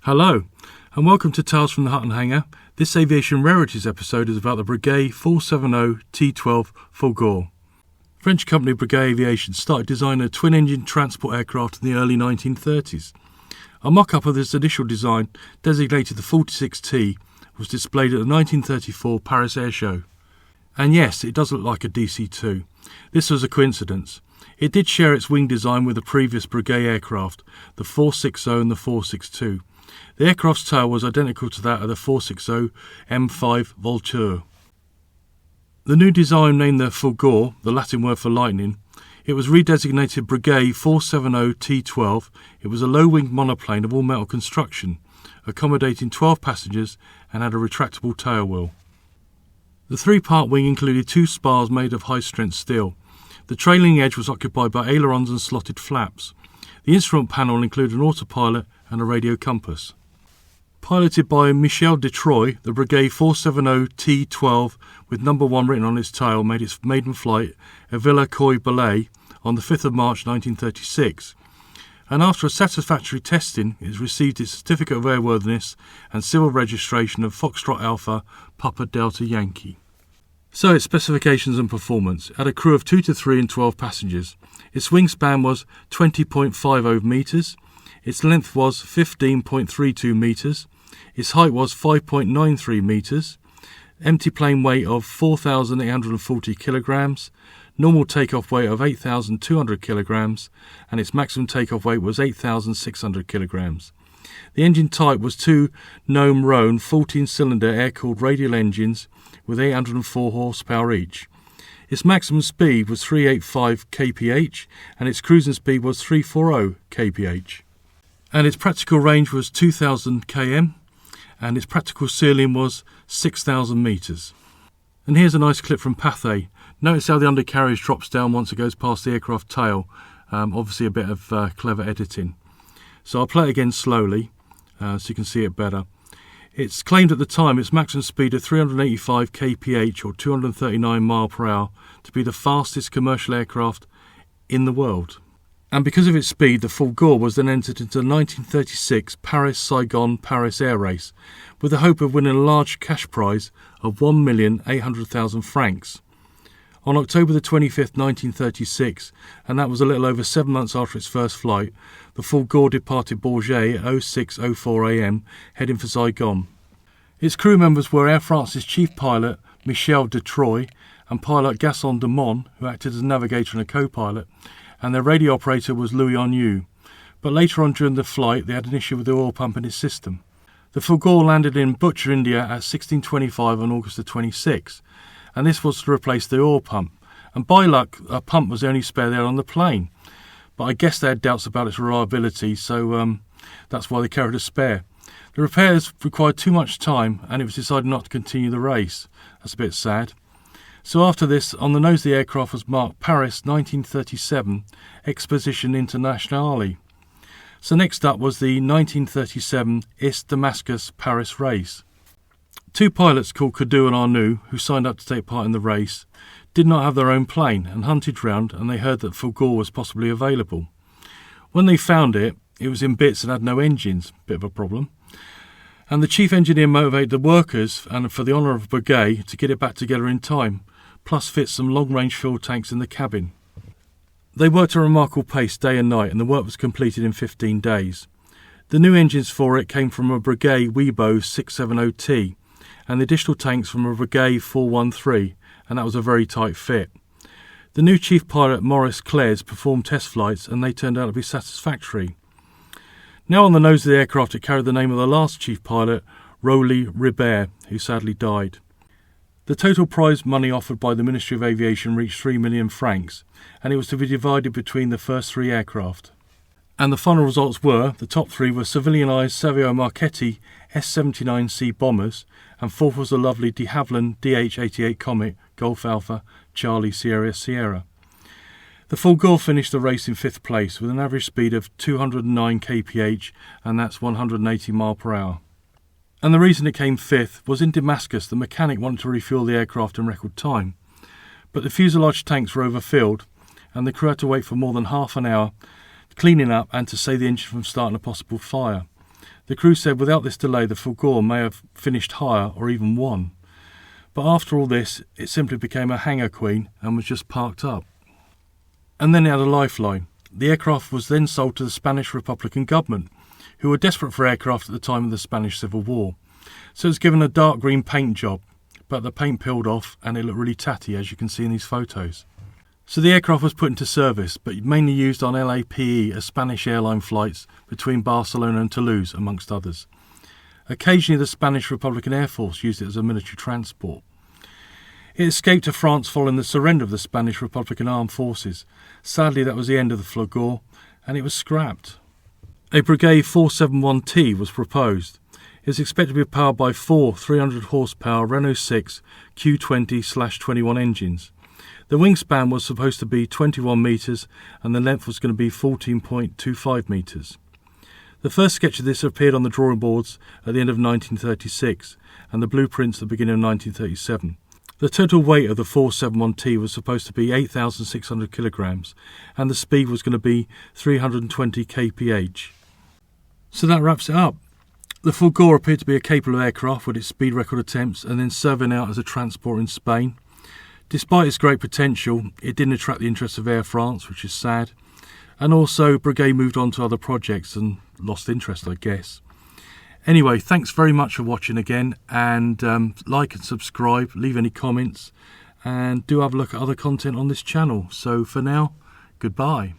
Hello, and welcome to Tales from the Hut and Hangar. This Aviation Rarities episode is about the Breguet 470 T12 Fulgur. French company Breguet Aviation started designing a twin-engine transport aircraft in the early 1930s. A mock-up of this initial design, designated the 46T, was displayed at the 1934 Paris Air Show. And yes, it does look like a DC-2. This was a coincidence. It did share its wing design with the previous Breguet aircraft, the 460 and the 462. The aircraft's tail was identical to that of the 460 M5 Vulture. The new design, named the Fulgur, the Latin word for lightning, it was redesignated Breguet 470 T12. It was a low-winged monoplane of all-metal construction, accommodating 12 passengers and had a retractable tail wheel. The three-part wing included two spars made of high-strength steel. The trailing edge was occupied by ailerons and slotted flaps. The instrument panel included an autopilot and a radio compass. Piloted by Michel Detroit, the Breguet 470 T12, with number 1 written on its tail, made its maiden flight at Villers-Cotterêts on the 5th of March 1936. And after a satisfactory testing, it received its certificate of airworthiness and civil registration of Foxtrot Alpha, Papa Delta Yankee. So its specifications and performance: it had a crew of 2 to 3 and 12 passengers. Its wingspan was 20.50 metres. Its length was 15.32 metres. Its height was 5.93 metres. Empty plane weight of 4,840 kilograms. Normal takeoff weight of 8,200 kilograms. And its maximum takeoff weight was 8,600 kilograms. The engine type was two Gnome Rhone 14-cylinder air-cooled radial engines with 804 horsepower each. Its maximum speed was 385 kph and its cruising speed was 340 kph. And its practical range was 2,000 km and its practical ceiling was 6,000 metres. And here's a nice clip from Pathé. Notice how the undercarriage drops down once it goes past the aircraft tail. Obviously a bit of clever editing. So I'll play it again slowly so you can see it better. It's claimed at the time its maximum speed of 385 kph or 239 mph to be the fastest commercial aircraft in the world. And because of its speed, the Fulgur was then entered into the 1936 Paris-Saigon-Paris air race with the hope of winning a large cash prize of 1,800,000 francs. On October the 25th, 1936, and that was a little over 7 months after its first flight, the Fulgur departed Bourget at 06:04 am, heading for Saigon. Its crew members were Air France's chief pilot, Michel Detroit, and pilot Gaston Demont, who acted as a navigator and a co-pilot, and their radio operator was Louis Agnew. But later on during the flight, they had an issue with the oil pump in its system. The Fulgur landed in Butcher, India at 16:25 on August the 26th. And this was to replace the oil pump. And by luck, a pump was the only spare there on the plane. But I guess they had doubts about its reliability, so that's why they carried a spare. The repairs required too much time, and it was decided not to continue the race. That's a bit sad. So after this, on the nose of the aircraft was marked Paris 1937 Exposition Internationale. So next up was the 1937 Damascus Paris race. Two pilots called Cadeau and Arnoux, who signed up to take part in the race, did not have their own plane and hunted round, and they heard that Fulgur was possibly available. When they found it, it was in bits and had no engines, bit of a problem. And the chief engineer motivated the workers, and for the honour of Breguet, to get it back together in time, plus fit some long-range fuel tanks in the cabin. They worked at a remarkable pace day and night, and the work was completed in 15 days. The new engines for it came from a Breguet Weibo 670T, and the additional tanks from a Breguet 413, and that was a very tight fit. The new chief pilot Maurice Claes performed test flights, and they turned out to be satisfactory. Now on the nose of the aircraft, it carried the name of the last chief pilot, Roly Ribert, who sadly died. The total prize money offered by the Ministry of Aviation reached 3 million francs, and it was to be divided between the first 3 aircraft. And the final results were, the top 3 were civilianised Savio Marchetti S-79C bombers, and fourth was the lovely de Havilland DH-88 Comet, Golf Alpha, Charlie Sierra Sierra. The Fulgur finished the race in 5th place with an average speed of 209 kph, and that's 180 mph. And the reason it came 5th was in Damascus the mechanic wanted to refuel the aircraft in record time. But the fuselage tanks were overfilled, and the crew had to wait for more than half an hour cleaning up and to save the engine from starting a possible fire. The crew said without this delay the Fulgur may have finished higher or even won. But after all this, it simply became a hangar queen and was just parked up. And then it had a lifeline. The aircraft was then sold to the Spanish Republican government, who were desperate for aircraft at the time of the Spanish Civil War. So it was given a dark green paint job, but the paint peeled off and it looked really tatty, as you can see in these photos. So the aircraft was put into service, but mainly used on LAPE as Spanish airline flights between Barcelona and Toulouse, amongst others. Occasionally the Spanish Republican Air Force used it as a military transport. It escaped to France following the surrender of the Spanish Republican Armed Forces. Sadly, that was the end of the Fulgur, and it was scrapped. A Breguet 471T was proposed. It was expected to be powered by four 300 horsepower Renault 6 Q20/21 engines. The wingspan was supposed to be 21 metres and the length was going to be 14.25 metres. The first sketch of this appeared on the drawing boards at the end of 1936 and the blueprints at the beginning of 1937. The total weight of the 471T was supposed to be 8,600 kilograms and the speed was going to be 320 kph. So that wraps it up. The Fulgur appeared to be a capable aircraft with its speed record attempts and then serving out as a transport in Spain. Despite its great potential, it didn't attract the interest of Air France, which is sad. And also, Breguet moved on to other projects and lost interest, I guess. Anyway, thanks very much for watching again, and like and subscribe, leave any comments, and do have a look at other content on this channel. So for now, goodbye.